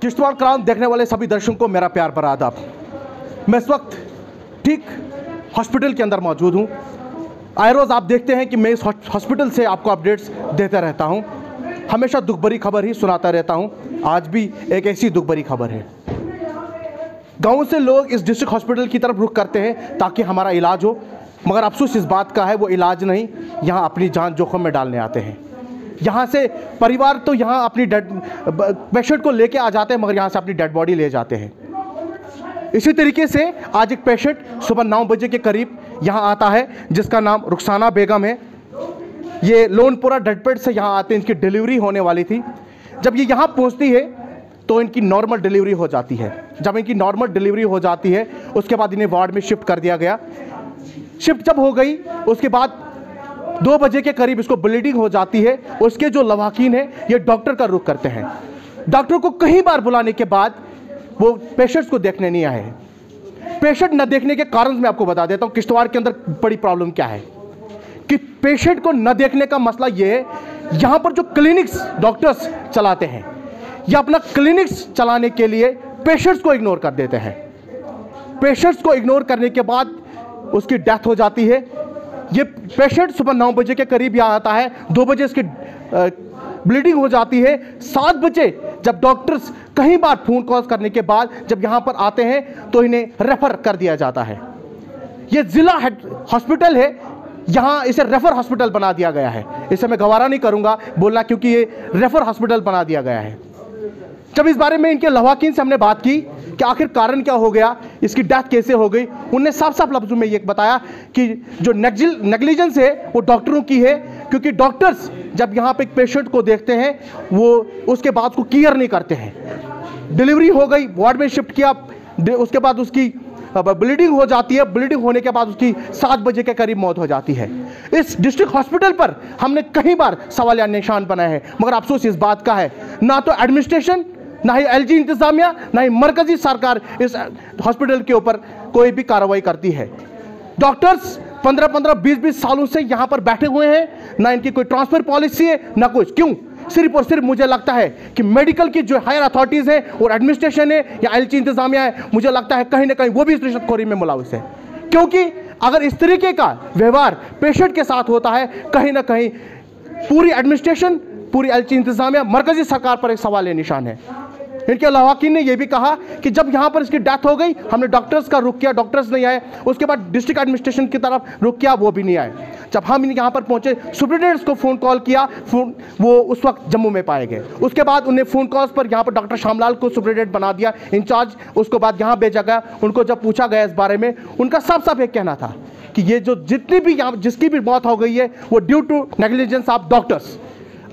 Kishtwar crown देखने वाले सभी दर्शकों को मेरा प्यार भरा आदाब। मैं इस वक्त ठीक हॉस्पिटल के अंदर मौजूद हूँ। आए रोज़ आप देखते हैं कि मैं इस हॉस्पिटल से आपको अपडेट्स देता रहता हूँ, हमेशा दुख भरी खबर ही सुनाता रहता हूँ। आज भी एक ऐसी दुख भरी खबर है। गाँव से लोग इस डिस्ट्रिक्ट हॉस्पिटल की तरफ रुख करते हैं ताकि हमारा इलाज हो, मगर अफसोस इस बात का है वो इलाज नहीं, यहाँ अपनी जान जोखिम में डालने आते हैं। यहाँ से परिवार तो यहाँ अपनी पेशेंट को लेके आ जाते हैं, मगर यहाँ से अपनी डेड बॉडी ले जाते हैं। इसी तरीके से आज एक पेशेंट सुबह 9 बजे के करीब यहाँ आता है, जिसका नाम रुखसाना बेगम है। ये लोनपुरा डडपेट से यहाँ आते हैं, इनकी डिलीवरी होने वाली थी। जब ये यहाँ पहुँचती है तो इनकी नॉर्मल डिलीवरी हो जाती है। जब इनकी नॉर्मल डिलीवरी हो जाती है उसके बाद इन्हें वार्ड में शिफ्ट कर दिया गया। शिफ्ट जब हो गई उसके बाद 2 बजे के करीब इसको ब्लीडिंग हो जाती है। उसके जो लवाकीन है ये डॉक्टर का रुख करते हैं। डॉक्टर को कई बार बुलाने के बाद वो पेशेंट्स को देखने नहीं आए। पेशेंट न देखने के कारण मैं आपको बता देता हूँ किश्तवाड़ के अंदर बड़ी प्रॉब्लम क्या है कि पेशेंट को न देखने का मसला ये है, यहाँ पर जो क्लिनिक्स डॉक्टर्स चलाते हैं या अपना क्लिनिक्स चलाने के लिए पेशेंट्स को इग्नोर कर देते हैं। पेशेंट्स को इग्नोर करने के बाद उसकी डेथ हो जाती है। ये पेशेंट सुबह 9 बजे के करीब यहाँ आता है, 2 बजे इसकी ब्लीडिंग हो जाती है। 7 बजे जब डॉक्टर्स कई बार फ़ोन कॉल करने के बाद जब यहाँ पर आते हैं तो इन्हें रेफ़र कर दिया जाता है। ये ज़िला हॉस्पिटल है, यहाँ इसे रेफ़र हॉस्पिटल बना दिया गया है। इसे मैं गवारा नहीं करूँगा बोलना, क्योंकि ये रेफ़र हॉस्पिटल बना दिया गया है। जब इस बारे में इनके लवाकीन से हमने बात की कि आखिर कारण क्या हो गया, इसकी डेथ कैसे हो गई, उनने साफ साफ लफ्ज़ों में ये बताया कि जो नेग्लिजेंस है वो डॉक्टरों की है, क्योंकि डॉक्टर्स जब यहाँ पे एक पेशेंट को देखते हैं वो उसके बाद उसको केयर नहीं करते हैं। डिलीवरी हो गई, वार्ड में शिफ्ट किया, उसके बाद उसकी ब्लीडिंग हो जाती है। ब्लीडिंग होने के बाद उसकी 7 बजे के करीब मौत हो जाती है। इस डिस्ट्रिक्ट हॉस्पिटल पर हमने कई बार सवाल या निशान बनाए हैं, मगर अफसोस इस बात का है ना तो एडमिनिस्ट्रेशन, ना ही एलजी इंतजामिया, ना ही मरकजी सरकार इस हॉस्पिटल के ऊपर कोई भी कार्रवाई करती है। डॉक्टर्स 15-15, 20-20 सालों से यहाँ पर बैठे हुए हैं, ना इनकी कोई ट्रांसफर पॉलिसी है ना कुछ। क्यों? सिर्फ और सिर्फ मुझे लगता है कि मेडिकल की जो हायर अथॉरिटीज़ हैं और एडमिनिस्ट्रेशन है या एलजी इंतजामिया है, मुझे लगता है कहीं ना कहीं वो भी इस रिश्वतखोरी में मुलविस है। क्योंकि अगर इस तरीके का व्यवहार पेशेंट के साथ होता है, कहीं ना कहीं पूरी एडमिनिस्ट्रेशन, पूरी एलजी इंतजामिया, मरकजी सरकार पर एक सवाल निशान है। इनके लवाकीन ने यह भी कहा कि जब यहाँ पर इसकी डेथ हो गई हमने डॉक्टर्स का रुख किया, डॉक्टर्स नहीं आए। उसके बाद डिस्ट्रिक्ट एडमिनिस्ट्रेशन की तरफ रुख किया, वो भी नहीं आए। जब हम यहाँ पर पहुँचे, सुप्रिटेंडेंट्स को फ़ोन कॉल किया, वो उस वक्त जम्मू में पाए गए। उसके बाद उन्हें फ़ोन कॉल्स पर यहाँ पर डॉक्टर शामलाल को सुप्रिटेंडेंट बना दिया, इंचार्ज। उसके बाद यहाँ भेजा गया। उनको जब पूछा गया इस बारे में, उनका साफ साफ एक कहना था कि ये जो जितनी भी यहाँ जिसकी भी मौत हो गई है वो due to negligence of doctors.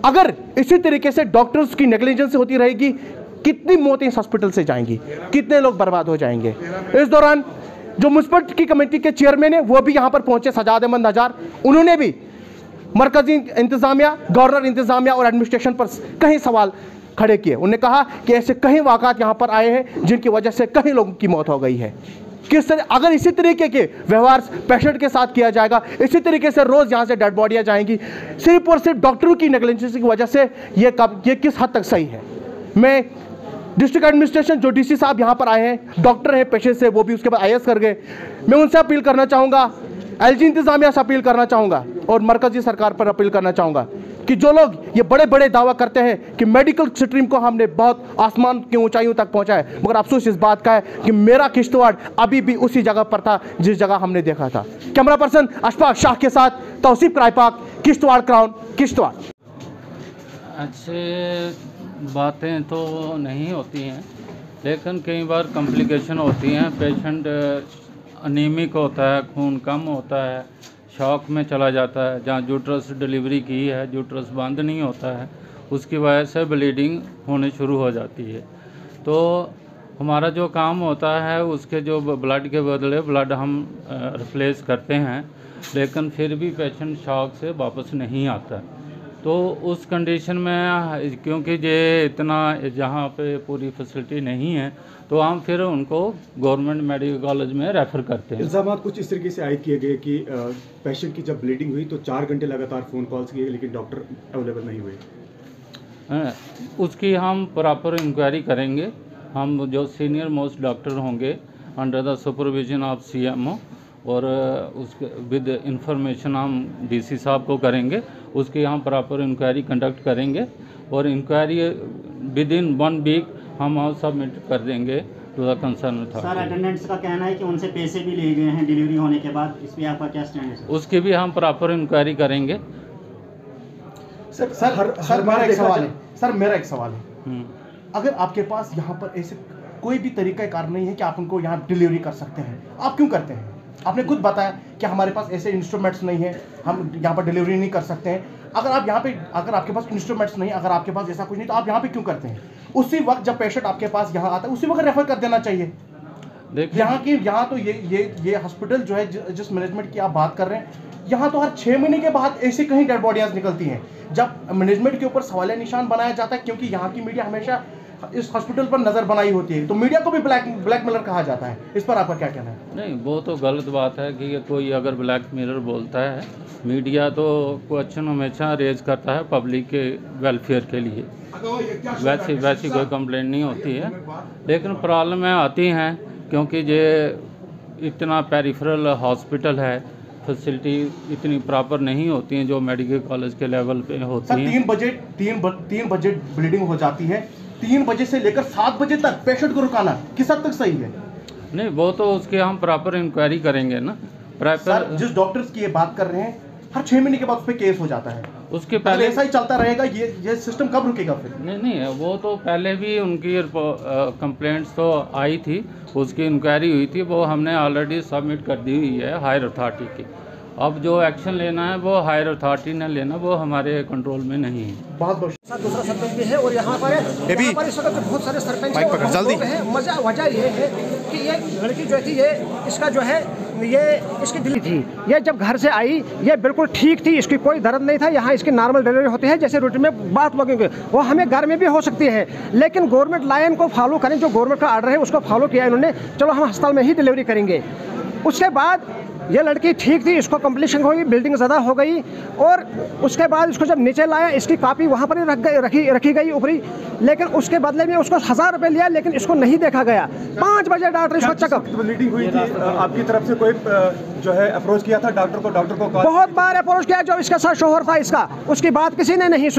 अगर इसी तरीके से डॉक्टर्स की नेग्लिजेंस होती रहेगी, कितनी मौतें इस हॉस्पिटल से जाएंगी, कितने लोग बर्बाद हो जाएंगे। इस दौरान जो म्युनिसिपल की कमेटी के चेयरमैन है वो भी यहाँ पर पहुंचे, सजाद अहमद नजार। उन्होंने भी मरकजी इंतजामिया, गवर्नर इंतजामिया और एडमिनिस्ट्रेशन पर कई सवाल खड़े किए। उन्होंने कहा कि ऐसे कई वाक़ात यहाँ पर आए हैं जिनकी वजह से कई लोगों की मौत हो गई है। किस तरह अगर इसी तरीके के व्यवहार पेशेंट के साथ किया जाएगा, इसी तरीके से रोज़ यहाँ से डेड बॉडियाँ जाएंगी, सिर्फ और सिर्फ डॉक्टरों की नेग्लिजेंस की वजह से, ये किस हद तक सही है। मैं डिस्ट्रिक्ट एडमिनिस्ट्रेशन, जो डीसी साहब यहाँ पर आए हैं, डॉक्टर हैं पेशे से, वो भी उसके बाद आईएएस कर गए, मैं उनसे अपील करना चाहूँगा, एलजी इंतजामिया से अपील करना चाहूँगा और मरकजी सरकार पर अपील करना चाहूँगा कि जो लोग ये बड़े बड़े दावा करते हैं कि मेडिकल स्ट्रीम को हमने बहुत आसमान की ऊंचाइयों तक पहुँचाया, मगर अफसोस इस बात का है कि मेरा किश्तवाड़ अभी भी उसी जगह पर था जिस जगह हमने देखा था। कैमरा पर्सन अशफाक शाह के साथ तौसीफ क्राइपाक, किश्तवाड़ क्राउन, किश्तवाड़। अच्छे बातें तो नहीं होती हैं, लेकिन कई बार कॉम्प्लिकेशन होती हैं। पेशेंट अनीमिक होता है, खून कम होता है, शॉक में चला जाता है। जहाँ यूट्रस डिलीवरी की है, यूट्रस बंद नहीं होता है, उसकी वजह से ब्लीडिंग होनी शुरू हो जाती है। तो हमारा जो काम होता है उसके जो ब्लड के बदले ब्लड हम रिप्लेस करते हैं, लेकिन फिर भी पेशेंट शॉक से वापस नहीं आता। तो उस कंडीशन में क्योंकि ये इतना जहाँ पे पूरी फैसिलिटी नहीं है तो हम फिर उनको गवर्नमेंट मेडिकल कॉलेज में रेफ़र करते हैं। इल्ज़ाम कुछ इस तरीके से आयद किए गए कि पेशेंट की जब ब्लीडिंग हुई तो 4 घंटे लगातार फ़ोन कॉल्स किए लेकिन डॉक्टर अवेलेबल नहीं हुए। उसकी हम प्रॉपर इंक्वायरी करेंगे। हम जो सीनियर मोस्ट डॉक्टर होंगे under the supervision of CMO, और उसके विद इंफॉर्मेशन हम DC साहब को करेंगे। उसकी हम प्रॉपर इंक्वायरी कंडक्ट करेंगे और इंक्वायरी विद इन 1 वीक हम सबमिट कर देंगे to the concern authority. Sir, attendants का कहना है कि उनसे पैसे भी लिए गए हैं डिलीवरी होने के बाद, इस पर आपका क्या स्टैंड है? उसकी भी हम प्रॉपर इंक्वायरी करेंगे। सर मेरा एक सवाल है। अगर आपके पास यहाँ पर ऐसे कोई भी तरीका कार नहीं है कि आप उनको यहाँ डिलीवरी कर सकते हैं, आप क्यों करते हैं? आपने खुद बताया कि हमारे पास ऐसे इंस्ट्रूमेंट्स नहीं है, हम यहाँ पर डिलीवरी नहीं कर सकते हैं। अगर आपके पास इंस्ट्रूमेंट्स नहीं, अगर आपके पास ऐसा कुछ नहीं, तो आप यहाँ पे क्यों करते हैं? उसी वक्त जब पेशेंट आपके पास यहाँ आता है उसी वक्त रेफर कर देना चाहिए। यहाँ तो ये हॉस्पिटल जो है, जिस मैनेजमेंट की आप बात कर रहे हैं, यहाँ तो हर 6 महीने के बाद ऐसे कहीं डेड बॉडीज निकलती हैं, जब मैनेजमेंट के ऊपर सवालिया निशान बनाया जाता है, क्योंकि यहाँ की मीडिया हमेशा इस हॉस्पिटल पर नजर बनाई होती है, तो मीडिया को भी ब्लैकमेलर कहा जाता है। इस पर आपका क्या कहना है? नहीं, वो तो गलत बात है कि कोई अगर ब्लैकमेलर बोलता है, मीडिया तो क्वेश्चन हमेशा रेज करता है पब्लिक के वेलफेयर के लिए, वैसी कोई कंप्लेंट नहीं होती है। लेकिन प्रॉब्लमें आती हैं क्योंकि ये इतना पेरिफेरल हॉस्पिटल है, फैसिलिटी इतनी प्रॉपर नहीं होती हैं जो मेडिकल कॉलेज के लेवल पे होती हैं। 3 बजे ब्लीडिंग हो जाती है, 3 बजे से लेकर 7 बजे तक पेशेंट को रुकाना किस हद तक सही है? नहीं, वो तो उसके हम प्रॉपर इंक्वायरी करेंगे ना। सर, जिस डॉक्टर्स की ये बात कर रहे हैं, हर 6 महीने के बाद उस पर केस हो जाता है। उसके पहले ऐसा ही चलता रहेगा, ये सिस्टम कब रुकेगा फिर? नहीं, वो तो पहले भी उनकी कंप्लेंट्स तो आई थी, उसकी इंक्वायरी हुई थी, वो हमने ऑलरेडी सबमिट कर दी हुई है हायर अथॉरिटी की। अब जो एक्शन लेना है वो हायर अथॉरिटी ने लेना, वो हमारे कंट्रोल में नहीं है। बहुत दूसरा सरपंच भी है और यहाँ पर इस वक्त बहुत सारे सरपंच हैं। वजह ये है कि ये लड़की जो थी, ये इसका जो है ये इसकी डिलीवरी थी, ये जब घर से आई ये बिल्कुल ठीक थी, इसकी कोई दर्द नहीं था। यहाँ इसकी नॉर्मल डिलीवरी होती है जैसे रूटीन में बात होगी, वो हमें घर में भी हो सकती है, लेकिन गवर्नमेंट लाइन को फॉलो करें, जो गवर्नमेंट का आर्डर है उसको फॉलो किया इन्होंने, चलो हम अस्पताल में ही डिलीवरी करेंगे। उसके बाद ये लड़की ठीक थी, इसको कम्प्लीशन हो गई, बिल्डिंग ज़्यादा हो गई, और उसके बाद इसको जब नीचे लाया इसकी कॉपी वहाँ पर ही रखी गई ऊपरी, लेकिन उसके बदले में उसको 1000 रुपये लिया, लेकिन इसको नहीं देखा गया। 5 बजे डॉक्टर इसको चेकअप। ब्लीडिंग हुई थी, आपकी तरफ से कोई जो है अप्रोच किया था डॉक्टर को? बहुत बार अप्रोच किया, जो इसका साथ शोहर था इसका, उसकी बात किसी ने नहीं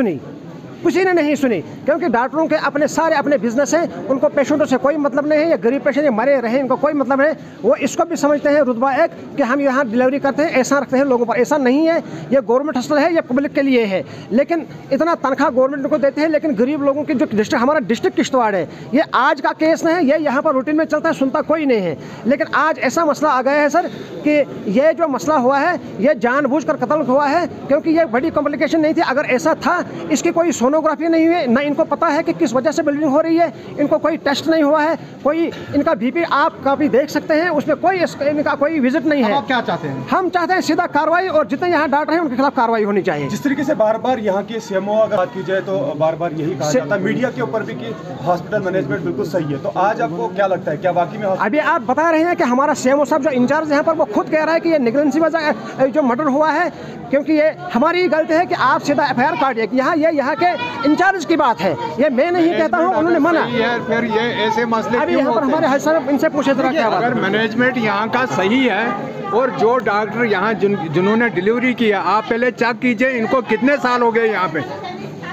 सुनी, क्योंकि डॉक्टरों के अपने बिजनेस हैं, उनको पेशेंटों से कोई मतलब नहीं है। ये गरीब पेशेंट मरे रहे, इनको कोई मतलब नहीं। वो इसको भी समझते हैं रुतबा एक कि हम यहाँ डिलीवरी करते हैं, ऐसा रखते हैं लोगों पर। ऐसा नहीं है, ये गवर्नमेंट हॉस्पिटल है, ये पब्लिक के लिए है, लेकिन इतना तनख्वाह गवर्नमेंट को देते हैं, लेकिन गरीब लोगों की जो डिस्ट्रिक्ट, हमारा डिस्ट्रिक्ट किश्तवाड़ है, ये आज का केस नहीं है, ये यहाँ पर रूटीन में चलता है, सुनता कोई नहीं है। लेकिन आज ऐसा मसला आ गया है सर कि ये जो मसला हुआ है ये जानबूझकर कत्ल हुआ है, क्योंकि ये बड़ी कॉम्प्लिकेशन नहीं थी। अगर ऐसा था, इसकी कोई सोनोग्राफी नहीं हुई, ना इनको पता है कि किस वजह से ब्लीडिंग हो रही है, इनको कोई टेस्ट नहीं हुआ है, कोई इनका BP आप काफी देख सकते हैं, उसमें कोई इनका कोई विजिट नहीं है। आप क्या चाहते हैं? हम चाहते हैं सीधा कार्रवाई, और जितने यहाँ डॉक्टर हैं उनके खिलाफ कार्रवाई होनी चाहिए। जिस तरीके से बार बार यहाँ की CMO अगर बात की जाए तो बार बार यही कहा जाता है मीडिया के ऊपर भी कि हॉस्पिटल मैनेजमेंट बिल्कुल सही है, तो आज आपको क्या लगता है, क्या वाकई में? अभी आप बता रहे हैं कि हमारा CMO साहब जो इंचार्ज यहाँ पर, वो खुद कह रहा है कि ये निगलेंसी वजह जो मर्डर हुआ है, क्योंकि ये हमारी गलती है कि आप सीधा FIR काटिए। यहाँ के इंचार्ज की बात है, ये मैं नहीं कहता हूँ, उन्होंने मना। फिर ये ऐसे मसले अभी यहाँ पर हमारे हज साहब इनसे पूछे जरा क्या बात। अगर मैनेजमेंट यहाँ का सही है और जो डॉक्टर यहाँ जिन्होंने डिलीवरी किया, आप पहले चेक कीजिए इनको कितने साल हो गए यहाँ पे,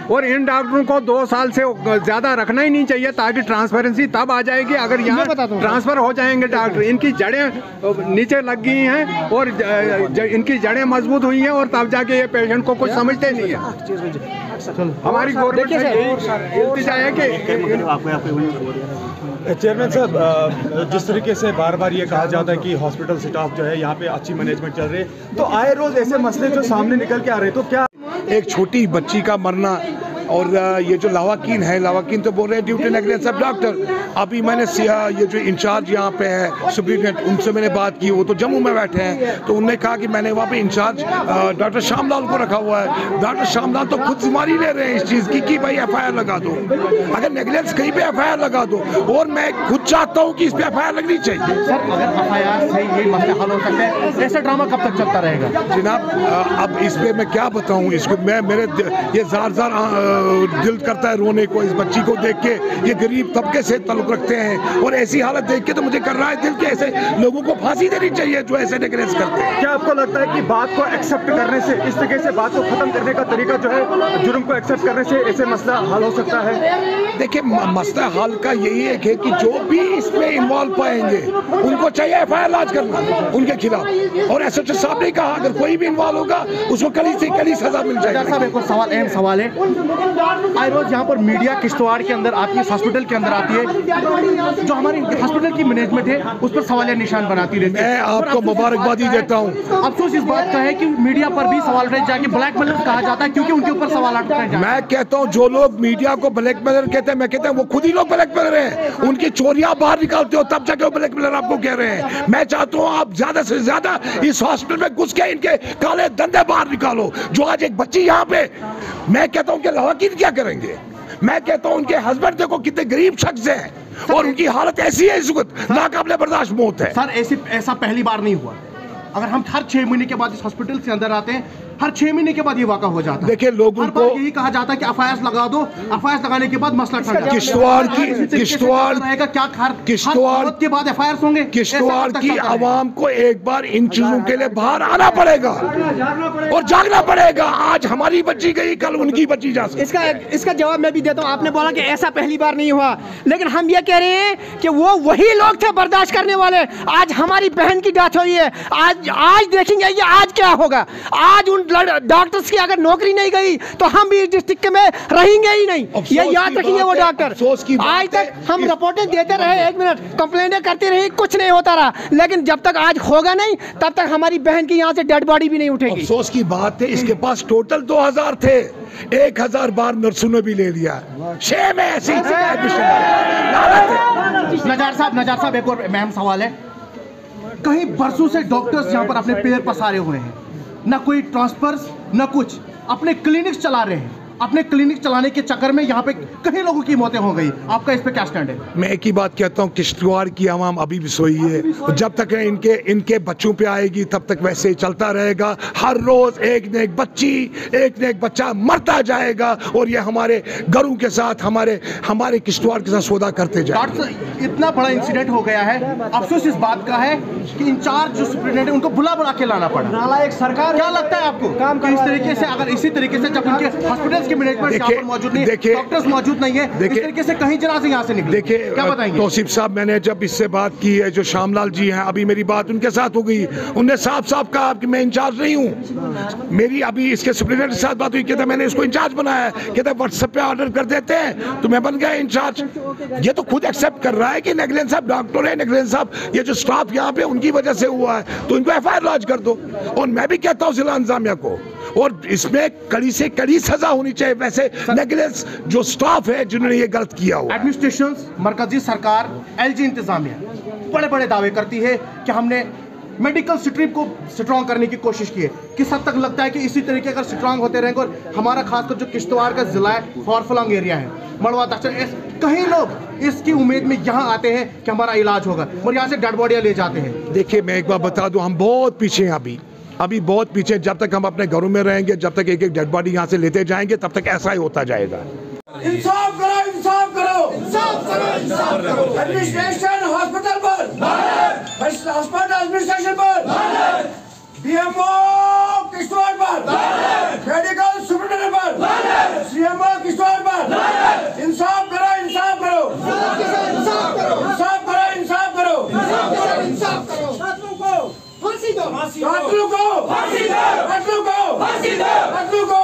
और इन डॉक्टरों को 2 साल से ज़्यादा रखना ही नहीं चाहिए, ताकि ट्रांसपेरेंसी तब आ जाएगी अगर यहाँ ट्रांसफ़र हो जाएंगे डॉक्टर। इनकी जड़ें नीचे लग गई हैं और इनकी जड़ें मजबूत हुई हैं, और तब जाके ये पेशेंट को कुछ समझते नहीं है। हमारी गवर्नमेंट से यही इल्तिजा है कि चेयरमैन साहब, जिस तरीके से बार बार ये कहा जाता है कि हॉस्पिटल स्टाफ जो है यहाँ पे अच्छी मैनेजमेंट चल रही है, तो आए रोज ऐसे मसले जो सामने निकल के आ रहे हैं, तो क्या एक छोटी बच्ची का मरना, और ये जो लावाकीन है, लावाकीन तो बोल रहे हैं ड्यूटी नेगलेक्ट सब डॉक्टर। अभी मैंने ये जो इंचार्ज यहाँ पे है सुप्रीटेंडेंट, उनसे मैंने बात की, वो तो जम्मू में बैठे हैं, तो उन्होंने कहा कि मैंने वहाँ पे इंचार्ज डॉक्टर श्यामलाल को रखा हुआ है। डॉक्टर श्यामलाल तो खुद जिम्मेदारी ले रहे हैं इस चीज़ की कि भाई FIR लगा दो, अगर नेगलेक्स कहीं पे FIR लगा दो, और मैं खुद चाहता हूँ कि इस पर FIR लगनी चाहिए। सर, अगर FIR से ये मसले हल हो सकते हैं, ऐसा ड्रामा कब तक चलता रहेगा? जनाब, अब इस पर मैं क्या बताऊँ, इसको मैं मेरे ये ज़ार दिल करता है रोने को इस बच्ची को देख के। ये गरीब तबके से ताल्लुक रखते हैं और ऐसी हालत देख के तो मुझे कर रहा है दिल के ऐसे लोगों को फांसी देनी चाहिए जो ऐसे नेगलेक्ट करते हैं। क्या आपको लगता है कि बात को एक्सेप्ट करने से, इस तरीके से बात को खत्म करने का तरीका जो है, जुर्म को एक्सेप्ट करने से ऐसे मसला हल हो सकता है? देखिए मसला हल का यही एक है कि जो भी इसमें इन्वॉल्व पाएंगे उनको चाहिए FIR लॉन्च करना उनके खिलाफ। और SHO साहब ने कहा अगर कोई भी इन्वॉल्व होगा उसको कड़ी से कड़ी सजा मिल जाएगी। साहब एक और सवाल, अहम सवाल है, आए रोज यहाँ पर मीडिया किश्तवाड़ के अंदर आती है, हॉस्पिटल के अंदर आती है, जो हमारी हॉस्पिटल की मैनेजमेंट है उस पर सवालिया निशान बनाती रहती है। मैं आपको मुबारकबादी देता हूँ। अफसोस इस बात का है कि मीडिया पर भी सवाल उठाए जाके ब्लैकमेलर कहा जाता है क्योंकि उनके ऊपर सवाल उठाए जाते हैं। मैं कहता हूँ जो लोग मीडिया को ब्लैकमेलर कहते हैं, मैं कहता हूँ वो खुद ही लोग ब्लैकमेलर हैं। उनकी चोरियां बाहर निकालते हो तब जाके वो ब्लैकमेलर आपको कह रहे हैं। मैं चाहता हूँ आप ज्यादा से ज्यादा इस हॉस्पिटल में घुस के इनके काले धंधे बाहर निकालो। जो आज एक बच्ची यहाँ पे, मैं कहता हूँ कि लवाकिन क्या करेंगे? मैं कहता हूँ उनके हस्बैंड देखो कितने गरीब शख्स हैं और उनकी हालत ऐसी है इस वक्त नाकाबिले बर्दाश्त मौत है। सर ऐसा पहली बार नहीं हुआ। अगर हम हर 6 महीने के बाद इस हॉस्पिटल से अंदर आते हैं, हर 6 महीने के बाद ये वाक़ा हो जाता है। देखिए लोगों को यही कहा जाता है कि FIR लगा दो, FIR लगाने के बाद मसला ठंडा। किश्तवाड़ की FIR होंगे। किश्तवाड़ की आवाम को एक बार इन चीजों के लिए बाहर आना पड़ेगा और जागना पड़ेगा। आज हमारी बच्ची गई, कल उनकी बच्ची जा सकती। इसका जवाब मैं भी देता हूँ। आपने बोला कि ऐसा पहली बार नहीं हुआ, लेकिन हम ये कह रहे हैं कि वो वही लोग थे बर्दाश्त करने वाले। आज हमारी बहन की डेथ हुई है, आज देखेंगे ये आज क्या होगा। आज उन डॉक्टर्स की अगर नौकरी नहीं गई तो हम भी इस डिस्ट्रिक्ट में रहेंगे ही नहीं। ये याद रखिए वो डॉक्टर। आज तक हम रिपोर्टें देते रहे, 1 मिनट कंप्लेंटें करते रहे, कुछ नहीं होता रहा। लेकिन जब तक आज होगा नहीं तब तक हमारी बहन की यहाँ से डेड बॉडी भी नहीं उठेगी। अफसोस की बात है इसके पास टोटल 2000 थे, 1000 बार नर्सों ने भी ले लिया। 6 में ऐसी नजार साहब एक और अहम सवाल है। कहीं बरसों से डॉक्टर्स यहाँ पर अपने पैर पसारे हुए हैं, ना कोई ट्रांसफर्स ना कुछ, अपने क्लिनिक्स चला रहे हैं। अपने क्लिनिक चलाने के चक्कर में यहाँ पे कई लोगों की मौतें हो गई। आपका इस पे क्या स्टैंड है? मैं एक ही बात कहता हूँ, किश्तवाड़ की आवाम अभी भी सोई है। जब तक इनके बच्चों पे आएगी तब तक वैसे ही चलता रहेगा। हर रोज एक न एक बच्ची, एक न एक बच्चा मरता जाएगा और ये हमारे घरों के साथ, हमारे किश्तवाड़ के साथ सौदा करते जाएंगे। इतना बड़ा इंसिडेंट हो गया है, अफसोस इस बात का है कि इंचार्ज जो सुप्रीटेंडेंट है उनको बुला के लाना पड़ा। एक सरकार क्या लगता है आपको इस तरीके से, अगर इसी तरीके से जब उनके हॉस्पिटल की मैनेजमेंट यहाँ पर मौजूद नहीं है, डॉक्टर्स मौजूद नहीं है, इस तरीके से कहीं जनाजे यहाँ से निकले, देखिए क्या बताएंगे? तौसीफ साहब, मैंने जब इससे बात की है, जो श्यामलाल जी हैं, अभी मेरी बात उनके साथ हो गई। उन्होंने साफ कहा कि मैं इंचार्ज नहीं हूँ। मेरी अभी इसके सुप्रीटेंडेंट के साथ बात हुई, कहता मैंने इसको इंचार्ज बनाया है, कहता व्हाट्सएप पे ऑर्डर कर देते हैं तो मैं बन गया इंचार्ज। ये तो खुद एक्सेप्ट कर रहा है कि नेगलेंस साहब डॉक्टर है, नेगलेंस साहब ये जो स्टाफ यहाँ पे उनकी वजह से हुआ है, तो इनको FIR लॉन्च कर दो। और मैं भी कहता हूँ जिला इंतजामिया को, और इसमें कड़ी से कड़ी सजा होनी चाहिए वैसे नेगलेंस जो स्टाफ है जिन्होंने ये गलत किया हुआ। एडमिनिस्ट्रेशन, मरकजी सरकार, LG इंतजामिया बड़े बड़े दावे करती है कि हमने मेडिकल स्ट्रीम को स्ट्रॉन्ग करने की कोशिश की है। किस हद तक लगता है कि इसी तरीके अगर स्ट्रॉन्ग होते रहेंगे, और हमारा खासकर जो किश्तवाड़ का जिला है, फॉरफलंग एरिया है, मड़वा दक्षिण, कई लोग इसकी उम्मीद में यहाँ आते हैं कि हमारा इलाज होगा और यहाँ से डेड बॉडियाँ ले जाते हैं। देखिए मैं एक बार बता दूं, हम बहुत पीछे हैं अभी बहुत पीछे। जब तक हम अपने घरों में रहेंगे, जब तक एक एक डेड बॉडी यहाँ से लेते जाएंगे, तब तक ऐसा ही होता जाएगा। इंसाफ करो, इंसाफ करो, इंसाफ करो, इंसाफ करो। एडमिनिस्ट्रेशन हॉस्पिटल पर, हॉस्पिटल एडमिनिस्ट्रेशन पर, DMO किश्तवाड़ पर, मेडिकल सुपरिटेंडेंट पर, CMO किश्तवाड़ पर, इंसाफ करो, इंसाफ करो, इंसाफ करो, इंसाफ करो, इंसाफ करो, इंसाफ करो। फांसी दो, फांसी दो, फांसी दो, फांसी दो, फांसी दो, फांसी दो, फांसी दो।